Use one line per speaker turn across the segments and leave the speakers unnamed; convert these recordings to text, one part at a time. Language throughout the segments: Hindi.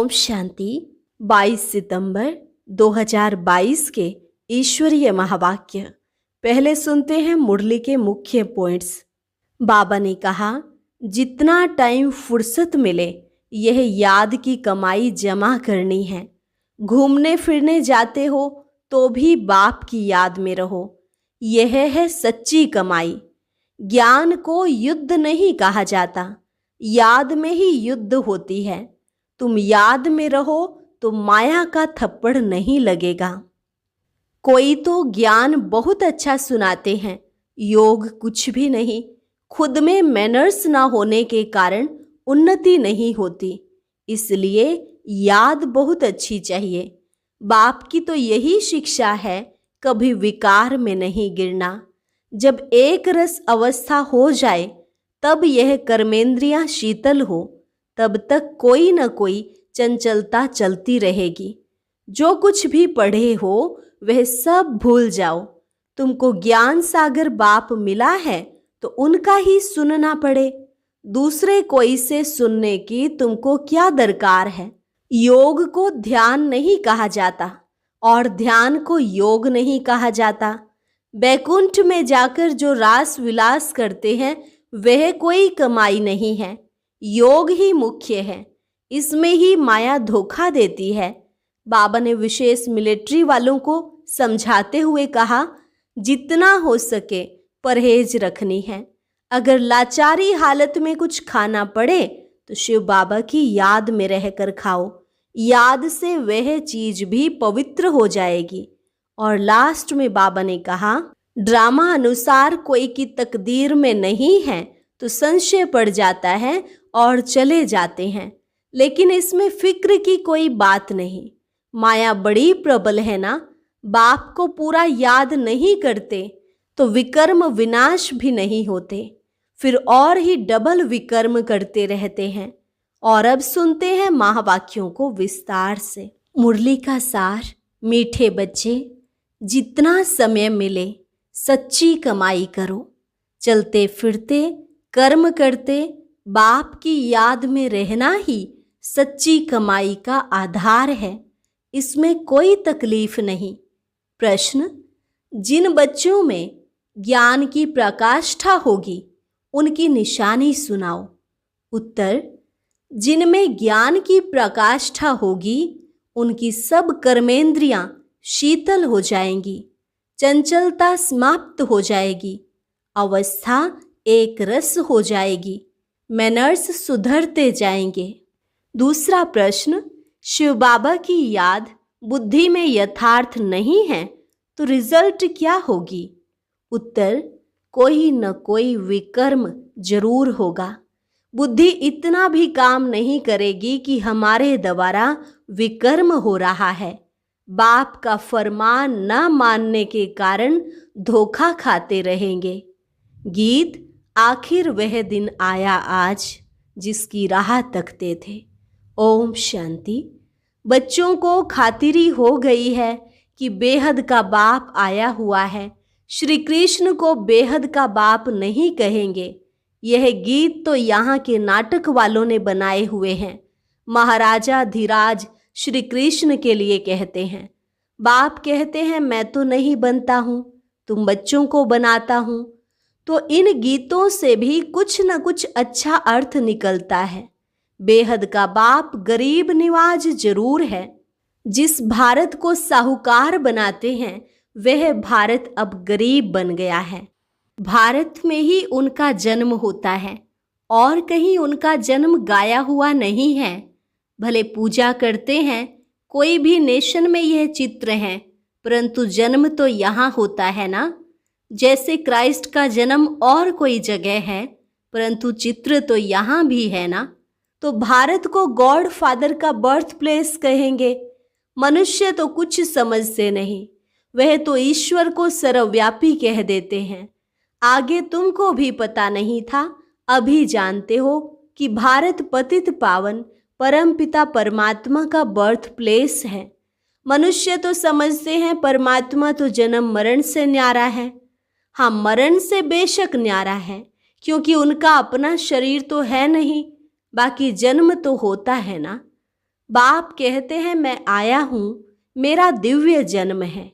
ओम शांति। 22 सितंबर 2022 के ईश्वरीय महावाक्य। पहले सुनते हैं मुरली के मुख्य पॉइंट्स। बाबा ने कहा, जितना टाइम फुर्सत मिले यह याद की कमाई जमा करनी है। घूमने फिरने जाते हो तो भी बाप की याद में रहो, यह है सच्ची कमाई। ज्ञान को युद्ध नहीं कहा जाता, याद में ही युद्ध होती है। तुम याद में रहो तो माया का थप्पड़ नहीं लगेगा। कोई तो ज्ञान बहुत अच्छा सुनाते हैं, योग कुछ भी नहीं। खुद में मैनर्स ना होने के कारण उन्नति नहीं होती, इसलिए याद बहुत अच्छी चाहिए। बाप की तो यही शिक्षा है, कभी विकार में नहीं गिरना। जब एक रस अवस्था हो जाए तब यह कर्मेंद्रियां शीतल हो, तब तक कोई न कोई चंचलता चलती रहेगी। जो कुछ भी पढ़े हो वह सब भूल जाओ। तुमको ज्ञान सागर बाप मिला है तो उनका ही सुनना पड़े। दूसरे कोई से सुनने की तुमको क्या दरकार है। योग को ध्यान नहीं कहा जाता और ध्यान को योग नहीं कहा जाता। बैकुंठ में जाकर जो रास विलास करते हैं वह कोई कमाई नहीं है, योग ही मुख्य है। इसमें ही माया धोखा देती है। बाबा ने विशेष मिलिट्री वालों को समझाते हुए कहा, जितना हो सके परहेज रखनी है। अगर लाचारी हालत में कुछ खाना पड़े तो शिव बाबा की याद में रहकर खाओ, याद से वह चीज भी पवित्र हो जाएगी। और लास्ट में बाबा ने कहा, ड्रामा अनुसार कोई की तकदीर में नहीं है तो संशय पड़ जाता है और चले जाते हैं, लेकिन इसमें फिक्र की कोई बात नहीं। माया बड़ी प्रबल है ना। बाप को पूरा याद नहीं करते तो विकर्म विनाश भी नहीं होते, फिर और ही डबल विकर्म करते रहते हैं। और अब सुनते हैं महावाक्यों को विस्तार से। मुरली का सार। मीठे बच्चे, जितना समय मिले सच्ची कमाई करो। चलते फिरते कर्म करते बाप की याद में रहना ही सच्ची कमाई का आधार है। इसमें कोई तकलीफ नहीं। प्रश्न, जिन बच्चों में ज्ञान की प्रकाष्ठा होगी उनकी निशानी सुनाओ। उत्तर, जिनमें ज्ञान की प्रकाष्ठा होगी उनकी सब कर्मेंद्रियां शीतल हो जाएंगी, चंचलता समाप्त हो जाएगी, अवस्था एक रस हो जाएगी, मैनर्स सुधरते जाएंगे। दूसरा प्रश्न, शिव बाबा की याद बुद्धि में यथार्थ नहीं है तो रिजल्ट क्या होगी। उत्तर, कोई न कोई विकर्म जरूर होगा। बुद्धि इतना भी काम नहीं करेगी कि हमारे द्वारा विकर्म हो रहा है। बाप का फरमान न मानने के कारण धोखा खाते रहेंगे। गीत, आखिर वह दिन आया आज जिसकी राह तकते थे। ओम शांति। बच्चों को खातिरी हो गई है कि बेहद का बाप आया हुआ है। श्री कृष्ण को बेहद का बाप नहीं कहेंगे। यह गीत तो यहाँ के नाटक वालों ने बनाए हुए हैं। महाराजा धीराज श्री कृष्ण के लिए कहते हैं। बाप कहते हैं, मैं तो नहीं बनता हूँ, तुम बच्चों को बनाता हूँ। तो इन गीतों से भी कुछ न कुछ अच्छा अर्थ निकलता है। बेहद का बाप गरीब निवाज जरूर है। जिस भारत को साहूकार बनाते हैं वह भारत अब गरीब बन गया है। भारत में ही उनका जन्म होता है और कहीं उनका जन्म गाया हुआ नहीं है। भले पूजा करते हैं, कोई भी नेशन में यह चित्र है, परंतु जन्म तो यहाँ होता है ना। जैसे क्राइस्ट का जन्म और कोई जगह है, परंतु चित्र तो यहाँ भी है ना। तो भारत को गॉड फादर का बर्थ प्लेस कहेंगे। मनुष्य तो कुछ समझते नहीं, वह तो ईश्वर को सर्वव्यापी कह देते हैं। आगे तुमको भी पता नहीं था, अभी जानते हो कि भारत पतित पावन परमपिता परमात्मा का बर्थ प्लेस है। मनुष्य तो समझते हैं परमात्मा तो जन्म मरण से न्यारा है। हाँ, मरण से बेशक न्यारा है, क्योंकि उनका अपना शरीर तो है नहीं, बाकी जन्म तो होता है ना। बाप कहते हैं मैं आया हूँ, मेरा दिव्य जन्म है।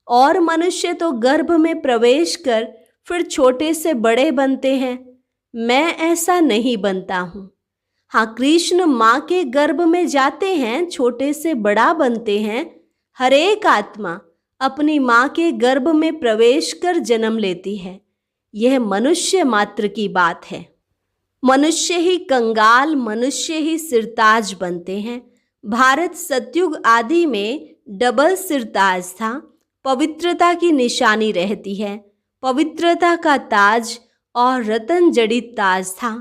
और मनुष्य तो गर्भ में प्रवेश कर फिर छोटे से बड़े बनते हैं। मैं ऐसा नहीं बनता हूँ। हाँ, कृष्ण माँ के गर्भ में जाते हैं, छोटे से बड़ा बनते हैं। हर एक आत्मा अपनी माँ के गर्भ में प्रवेश कर जन्म लेती है। यह मनुष्य मात्र की बात है। मनुष्य ही कंगाल, मनुष्य ही सिरताज बनते हैं। भारत सतयुग आदि में डबल सिरताज था। पवित्रता की निशानी रहती है। पवित्रता का ताज और रतन जड़ित ताज था।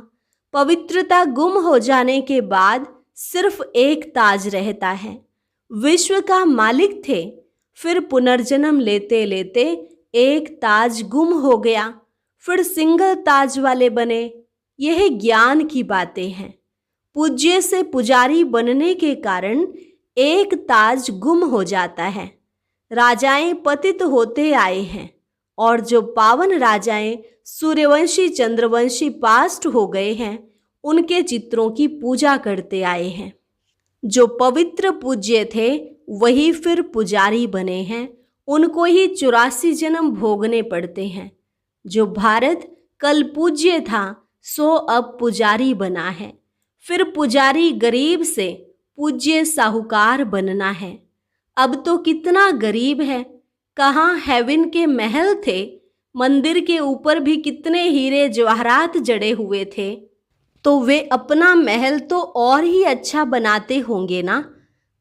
पवित्रता गुम हो जाने के बाद सिर्फ एक ताज रहता है। विश्व का मालिक थे, फिर पुनर्जन्म लेते लेते एक ताज गुम हो गया, फिर सिंगल ताज वाले बने। यह ज्ञान की बातें हैं। पूज्य से पुजारी बनने के कारण एक ताज गुम हो जाता है। राजाएं पतित होते आए हैं और जो पावन राजाएं सूर्यवंशी चंद्रवंशी पास्ट हो गए हैं, उनके चित्रों की पूजा करते आए हैं। जो पवित्र पूज्य थे वही फिर पुजारी बने हैं। उनको ही 84 जन्म भोगने पड़ते हैं। जो भारत कल पूज्य था सो अब पुजारी बना है। फिर पुजारी गरीब से पूज्य साहूकार बनना है। अब तो कितना गरीब है। कहाँ हेवन के महल थे, मंदिर के ऊपर भी कितने हीरे जवाहरात जड़े हुए थे, तो वे अपना महल तो और ही अच्छा बनाते होंगे ना।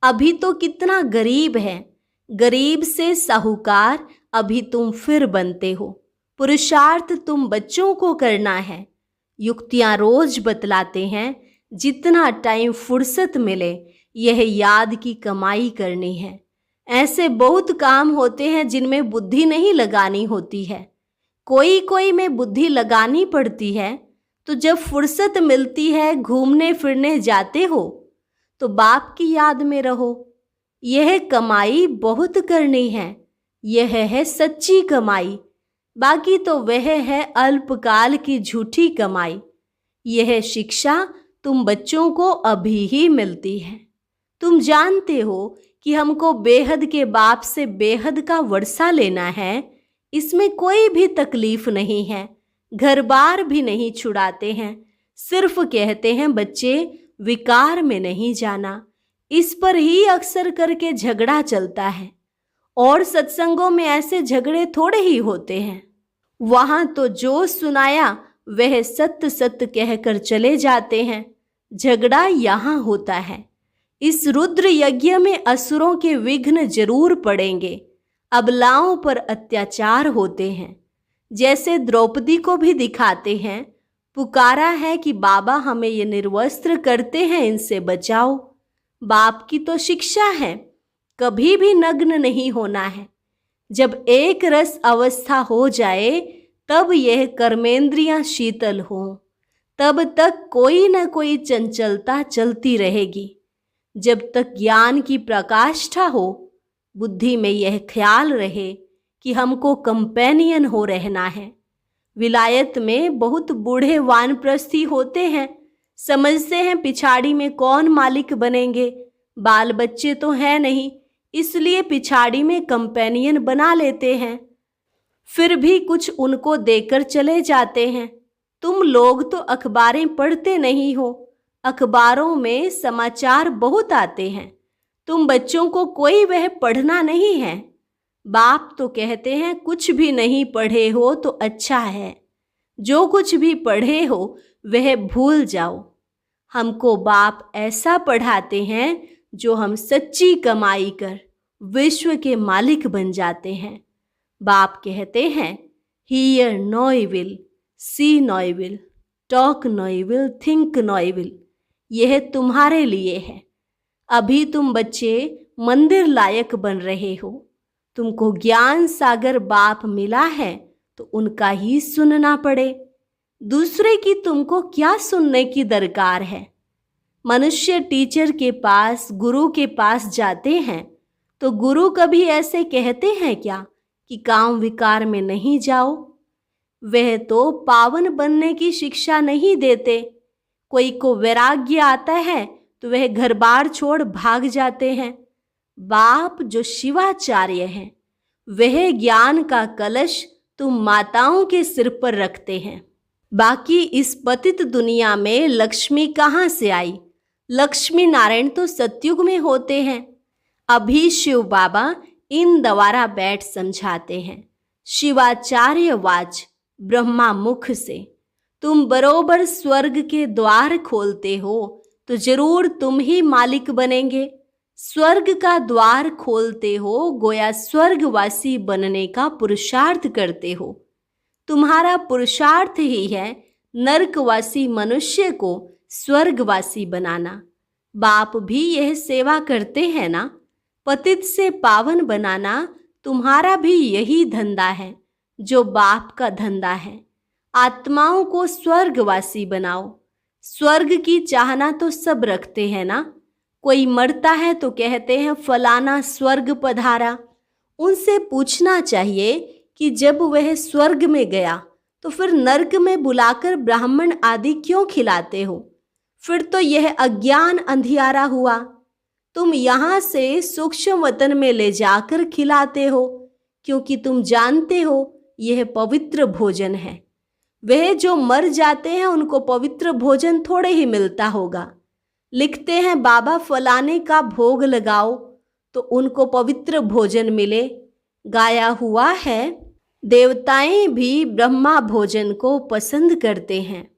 अभी तो कितना गरीब है। गरीब से साहूकार अभी तुम फिर बनते हो। पुरुषार्थ तुम बच्चों को करना है। युक्तियां रोज बतलाते हैं। जितना टाइम फुर्सत मिले यह याद की कमाई करनी है। ऐसे बहुत काम होते हैं जिनमें बुद्धि नहीं लगानी होती है। कोई कोई में बुद्धि लगानी पड़ती है। तो जब फुर्सत मिलती है, घूमने फिरने जाते हो, तो बाप की याद में रहो। यह कमाई बहुत करनी है। यह है सच्ची कमाई। बाकी तो वह है अल्पकाल की झूठी कमाई। यह शिक्षा तुम बच्चों को अभी ही मिलती है। तुम जानते हो कि हमको बेहद के बाप से बेहद का वर्षा लेना है। इसमें कोई भी तकलीफ नहीं है। घर बार भी नहीं छुड़ाते हैं। सिर्फ कहते हैं बच्चे विकार में नहीं जाना। इस पर ही अक्सर करके झगड़ा चलता है। और सत्संगों में ऐसे झगड़े थोड़े ही होते हैं। वहां तो जो सुनाया वह सत्य सत्य कहकर चले जाते हैं। झगड़ा यहाँ होता है। इस रुद्र यज्ञ में असुरों के विघ्न जरूर पड़ेंगे। अबलाओं पर अत्याचार होते हैं। जैसे द्रौपदी को भी दिखाते हैं। पुकारा है कि बाबा हमें ये निर्वस्त्र करते हैं, इनसे बचाओ। बाप की तो शिक्षा है, कभी भी नग्न नहीं होना है। जब एक रस अवस्था हो जाए तब यह कर्मेंद्रियां शीतल हो, तब तक कोई न कोई चंचलता चलती रहेगी। जब तक ज्ञान की प्रकाष्ठा हो, बुद्धि में यह ख्याल रहे कि हमको कंपेनियन हो रहना है। विलायत में बहुत बूढ़े वानप्रस्थी होते हैं। समझते हैं पिछाड़ी में कौन मालिक बनेंगे। बाल बच्चे तो हैं नहीं, इसलिए पिछाड़ी में कंपेनियन बना लेते हैं। फिर भी कुछ उनको देकर चले जाते हैं। तुम लोग तो अखबारें पढ़ते नहीं हो। अखबारों में समाचार बहुत आते हैं। तुम बच्चों को कोई वह पढ़ना नहीं है। बाप तो कहते हैं कुछ भी नहीं पढ़े हो तो अच्छा है। जो कुछ भी पढ़े हो वह भूल जाओ। हमको बाप ऐसा पढ़ाते हैं जो हम सच्ची कमाई कर विश्व के मालिक बन जाते हैं। बाप कहते हैं hear no evil, see no evil, talk no evil, think no evil. यह तुम्हारे लिए है। अभी तुम बच्चे मंदिर लायक बन रहे हो। तुमको ज्ञान सागर बाप मिला है तो उनका ही सुनना पड़े। दूसरे की तुमको क्या सुनने की दरकार है। मनुष्य टीचर के पास, गुरु के पास जाते हैं तो गुरु कभी ऐसे कहते हैं क्या कि काम विकार में नहीं जाओ। वह तो पावन बनने की शिक्षा नहीं देते। कोई को वैराग्य आता है तो वह घर बार छोड़ भाग जाते हैं। बाप जो शिवाचार्य हैं, वह ज्ञान का कलश तुम माताओं के सिर पर रखते हैं। बाकी इस पतित दुनिया में लक्ष्मी कहाँ से आई? लक्ष्मी नारायण तो सतयुग में होते हैं। अभी शिव बाबा इन द्वारा बैठ समझाते हैं। शिवाचार्य वाच ब्रह्मा मुख से, तुम बरोबर स्वर्ग के द्वार खोलते हो तो जरूर तुम ही मालिक बनेंगे। स्वर्ग का द्वार खोलते हो, गोया स्वर्गवासी बनने का पुरुषार्थ करते हो। तुम्हारा पुरुषार्थ ही है नरकवासी मनुष्य को स्वर्गवासी बनाना। बाप भी यह सेवा करते हैं ना। पतित से पावन बनाना तुम्हारा भी यही धंधा है जो बाप का धंधा है। आत्माओं को स्वर्गवासी बनाओ। स्वर्ग की चाहना तो सब रखते हैं ना। कोई मरता है तो कहते हैं फलाना स्वर्ग पधारा। उनसे पूछना चाहिए कि जब वह स्वर्ग में गया तो फिर नरक में बुलाकर ब्राह्मण आदि क्यों खिलाते हो? फिर तो यह अज्ञान अंधियारा हुआ। तुम यहाँ से सूक्ष्म वतन में ले जाकर खिलाते हो क्योंकि तुम जानते हो यह पवित्र भोजन है। वह जो मर जाते हैं उनको पवित्र भोजन थोड़े ही मिलता होगा। लिखते हैं बाबा फलाने का भोग लगाओ तो उनको पवित्र भोजन मिले। गाया हुआ है देवताएं भी ब्रह्मा भोजन को पसंद करते हैं।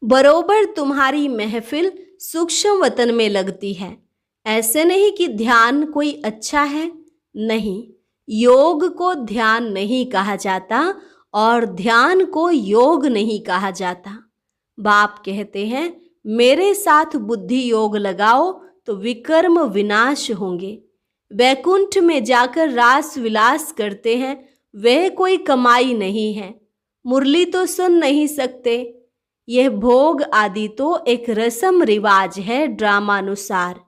बरोबर तुम्हारी महफिल सूक्ष्म वतन में लगती है। ऐसे नहीं कि ध्यान कोई अच्छा है, नहीं। योग को ध्यान नहीं कहा जाता और ध्यान को योग नहीं कहा जाता। बाप कहते हैं मेरे साथ बुद्धि योग लगाओ तो विकर्म विनाश होंगे। वैकुंठ में जाकर रास विलास करते हैं, वह कोई कमाई नहीं है। मुरली तो सुन नहीं सकते। यह भोग आदि तो एक रस्म रिवाज है ड्रामानुसार।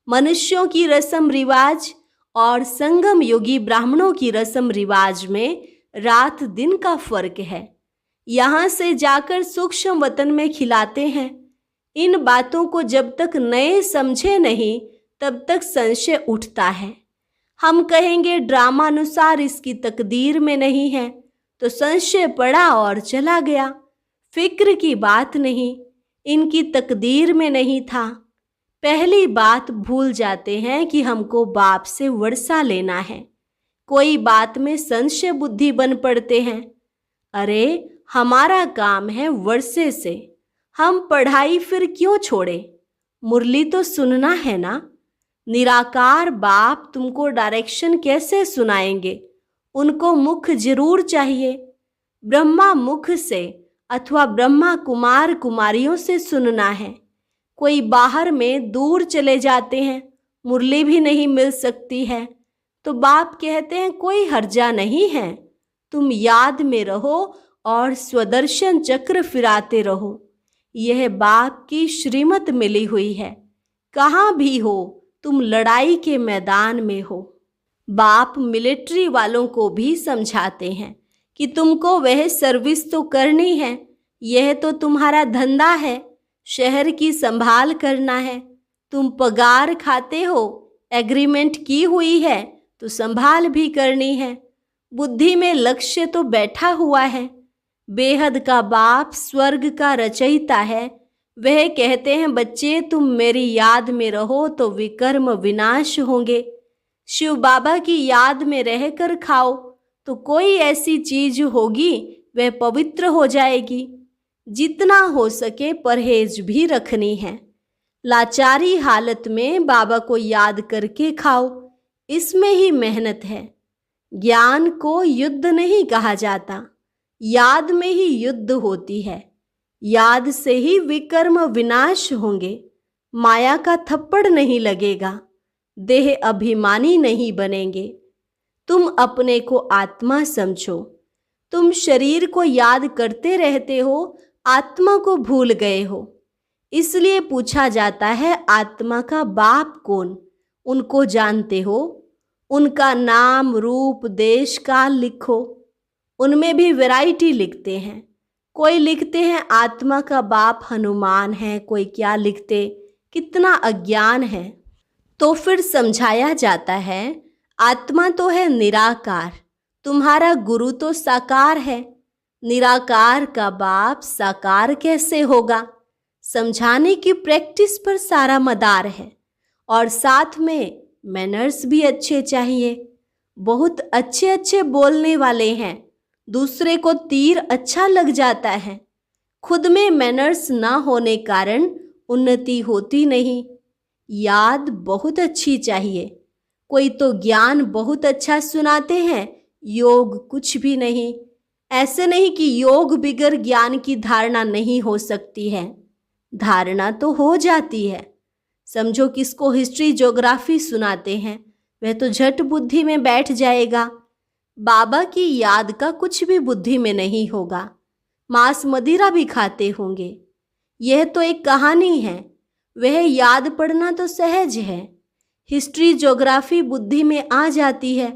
मनुष्यों की रस्म रिवाज और संगम योगी ब्राह्मणों की रस्म रिवाज में रात दिन का फर्क है। यहाँ से जाकर सूक्ष्म वतन में खिलाते हैं। इन बातों को जब तक नए समझे नहीं तब तक संशय उठता है। हम कहेंगे ड्रामानुसार इसकी तकदीर में नहीं है तो संशय पड़ा और चला गया। फिक्र की बात नहीं, इनकी तकदीर में नहीं था। पहली बात भूल जाते हैं कि हमको बाप से वर्षा लेना है। कोई बात में संशय बुद्धि बन पड़ते हैं। अरे हमारा काम है वर्षे से, हम पढ़ाई फिर क्यों छोड़े? मुरली तो सुनना है ना। निराकार बाप तुमको डायरेक्शन कैसे सुनाएंगे? उनको मुख जरूर चाहिए। ब्रह्मा मुख से अथवा ब्रह्मा कुमार कुमारियों से सुनना है। कोई बाहर में दूर चले जाते हैं, मुरली भी नहीं मिल सकती है तो बाप कहते हैं कोई हर्जा नहीं है, तुम याद में रहो और स्वदर्शन चक्र फिराते रहो। यह बाप की श्रीमत मिली हुई है। कहाँ भी हो तुम लड़ाई के मैदान में हो। बाप मिलिट्री वालों को भी समझाते हैं कि तुमको वह सर्विस तो करनी है, यह तो तुम्हारा धंधा है, शहर की संभाल करना है। तुम पगार खाते हो, एग्रीमेंट की हुई है तो संभाल भी करनी है। बुद्धि में लक्ष्य तो बैठा हुआ है। बेहद का बाप स्वर्ग का रचयिता है। वह कहते हैं बच्चे तुम मेरी याद में रहो तो विकर्म विनाश होंगे। शिव बाबा की याद में रहकर खाओ तो कोई ऐसी चीज होगी वह पवित्र हो जाएगी। जितना हो सके परहेज भी रखनी है। लाचारी हालत में बाबा को याद करके खाओ, इसमें ही मेहनत है। ज्ञान को युद्ध नहीं कहा जाता, याद में ही युद्ध होती है। याद से ही विकर्म विनाश होंगे। माया का थप्पड़ नहीं लगेगा, देह अभिमानी नहीं बनेंगे। तुम अपने को आत्मा समझो। तुम शरीर को याद करते रहते हो, आत्मा को भूल गए हो। इसलिए पूछा जाता है आत्मा का बाप कौन? उनको जानते हो? उनका नाम रूप देश काल लिखो। उनमें भी वैरायटी लिखते हैं। कोई लिखते हैं आत्मा का बाप हनुमान है, कोई क्या लिखते कितना अज्ञान है। तो फिर समझाया जाता है, आत्मा तो है निराकार, तुम्हारा गुरु तो साकार है, निराकार का बाप साकार कैसे होगा। समझाने की प्रैक्टिस पर सारा मदार है। और साथ में मैनर्स भी अच्छे चाहिए। बहुत अच्छे अच्छे बोलने वाले हैं, दूसरे को तीर अच्छा लग जाता है। खुद में मैनर्स ना होने कारण उन्नति होती नहीं। याद बहुत अच्छी चाहिए। कोई तो ज्ञान बहुत अच्छा सुनाते हैं, योग कुछ भी नहीं। ऐसे नहीं कि योग बिगर ज्ञान की धारणा नहीं हो सकती है, धारणा तो हो जाती है। समझो किसको हिस्ट्री ज्योग्राफी सुनाते हैं, वह तो झट बुद्धि में बैठ जाएगा। बाबा की याद का कुछ भी बुद्धि में नहीं होगा। मांस मदिरा भी खाते होंगे, यह तो एक कहानी है। वह याद पड़ना तो सहज है। हिस्ट्री ज्योग्राफी बुद्धि में आ जाती है,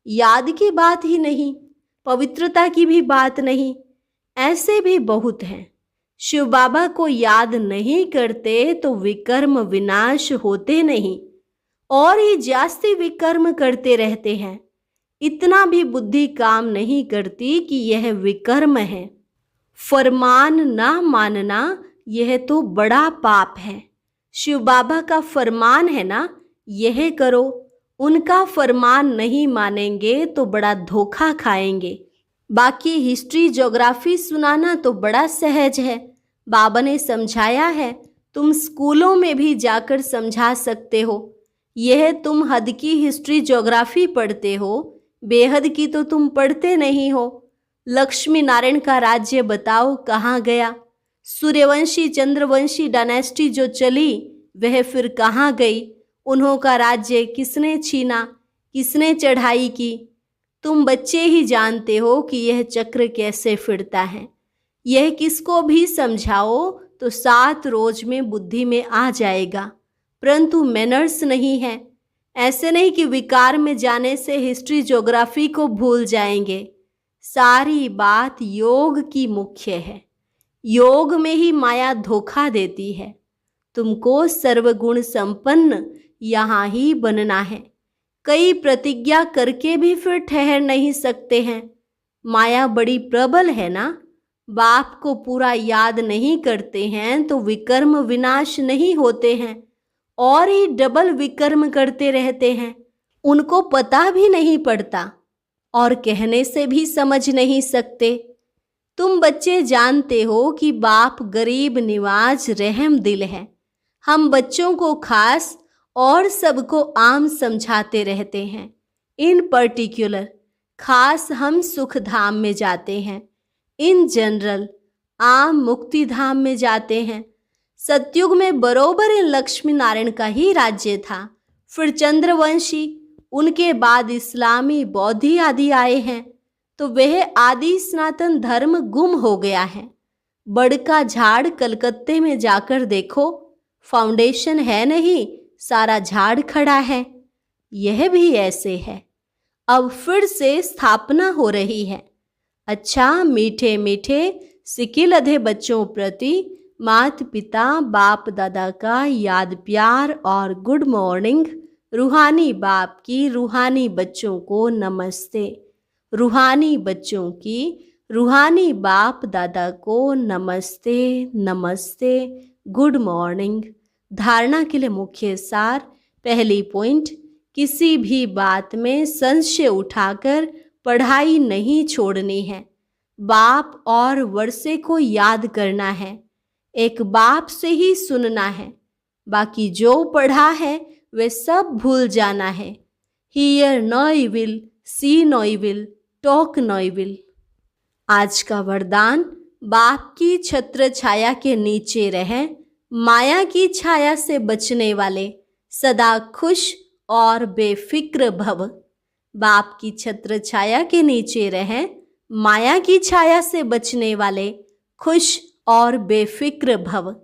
याद की बात ही नहीं, पवित्रता की भी बात नहीं। ऐसे भी बहुत हैं। शिव बाबा को याद नहीं करते तो विकर्म विनाश होते नहीं, और ही जास्ती विकर्म करते रहते हैं। इतना भी बुद्धि काम नहीं करती कि यह विकर्म है। फरमान ना मानना यह तो बड़ा पाप है। शिव बाबा का फरमान है ना, यह करो। उनका फरमान नहीं मानेंगे तो बड़ा धोखा खाएंगे। बाकी हिस्ट्री ज्योग्राफी सुनाना तो बड़ा सहज है। बाबा ने समझाया है, तुम स्कूलों में भी जाकर समझा सकते हो। यह तुम हद की हिस्ट्री ज्योग्राफी पढ़ते हो, बेहद की तो तुम पढ़ते नहीं हो। लक्ष्मी नारायण का राज्य बताओ कहाँ गया। सूर्यवंशी चंद्रवंशी डायनेस्टी जो चली वह फिर कहाँ गई। उन्हों का राज्य किसने छीना, किसने चढ़ाई की। तुम बच्चे ही जानते हो कि यह चक्र कैसे फिरता है। यह किसको भी समझाओ तो 7 रोज में बुद्धि में आ जाएगा, परंतु मैनर्स नहीं है। ऐसे नहीं कि विकार में जाने से हिस्ट्री ज्योग्राफी को भूल जाएंगे। सारी बात योग की मुख्य है। योग में ही माया धोखा देती है। तुमको सर्वगुण संपन्न यहाँ ही बनना है। कई प्रतिज्ञा करके भी फिर ठहर नहीं सकते हैं। माया बड़ी प्रबल है ना। बाप को पूरा याद नहीं करते हैं तो विकर्म विनाश नहीं होते हैं, और ही डबल विकर्म करते रहते हैं। उनको पता भी नहीं पड़ता और कहने से भी समझ नहीं सकते। तुम बच्चे जानते हो कि बाप गरीब निवाज रहम दिल है। हम बच्चों को खास और सबको आम समझाते रहते हैं। इन पर्टिकुलर खास हम सुख धाम में जाते हैं, इन जनरल आम मुक्ति धाम में जाते हैं। सतयुग में बरोबर इन लक्ष्मी नारायण का ही राज्य था, फिर चंद्रवंशी, उनके बाद इस्लामी बौद्धि आदि आए हैं, तो वह आदि सनातन धर्म गुम हो गया है। बड़ का झाड़ कलकत्ते में जाकर देखो, फाउंडेशन है नहीं, सारा झाड़ खड़ा है। यह भी ऐसे है। अब फिर से स्थापना हो रही है। अच्छा, मीठे मीठे सिकिल अधे बच्चों प्रति माता पिता बाप दादा का याद प्यार और गुड मॉर्निंग। रूहानी बाप की रूहानी बच्चों को नमस्ते। रूहानी बच्चों की रूहानी बाप दादा को नमस्ते नमस्ते, गुड मॉर्निंग। धारणा के लिए मुख्य सार। पहली पॉइंट, किसी भी बात में संशय उठाकर पढ़ाई नहीं छोड़नी है। बाप और वर्षे को याद करना है। एक बाप से ही सुनना है, बाकी जो पढ़ा है वे सब भूल जाना है। Hear no evil, see no evil, talk no evil. आज का वरदान, बाप की छत्र छाया के नीचे रहें, माया की छाया से बचने वाले सदा खुश और बेफिक्र भव। बाप की छत्र छाया के नीचे रहें, माया की छाया से बचने वाले खुश और बेफिक्र भव।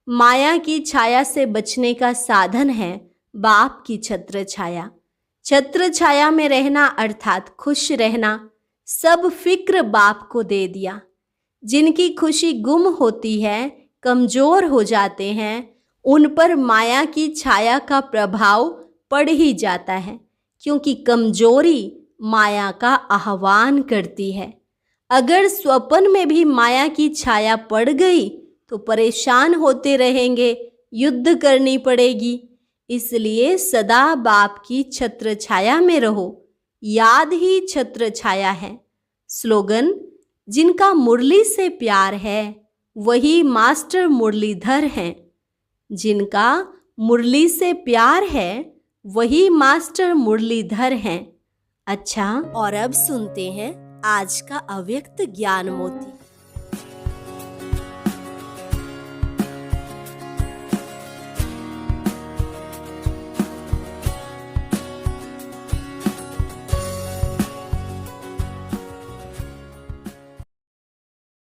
माया की छाया से बचने का साधन है बाप की छत्र छाया। छत्र छाया में रहना अर्थात खुश रहना। सब फिक्र बाप को दे दिया। जिनकी खुशी गुम होती है, कमजोर हो जाते हैं, उन पर माया की छाया का प्रभाव पड़ ही जाता है, क्योंकि कमजोरी माया का आह्वान करती है। अगर स्वप्न में भी माया की छाया पड़ गई तो परेशान होते रहेंगे, युद्ध करनी पड़ेगी। इसलिए सदा बाप की छत्र छाया में रहो, याद ही छत्र छाया है। स्लोगन: जिनका मुरली से प्यार है वही मास्टर मुरलीधर हैं। जिनका मुरली से प्यार है वही मास्टर मुरलीधर हैं। अच्छा, और अब सुनते हैं आज का अव्यक्त ज्ञान मोती।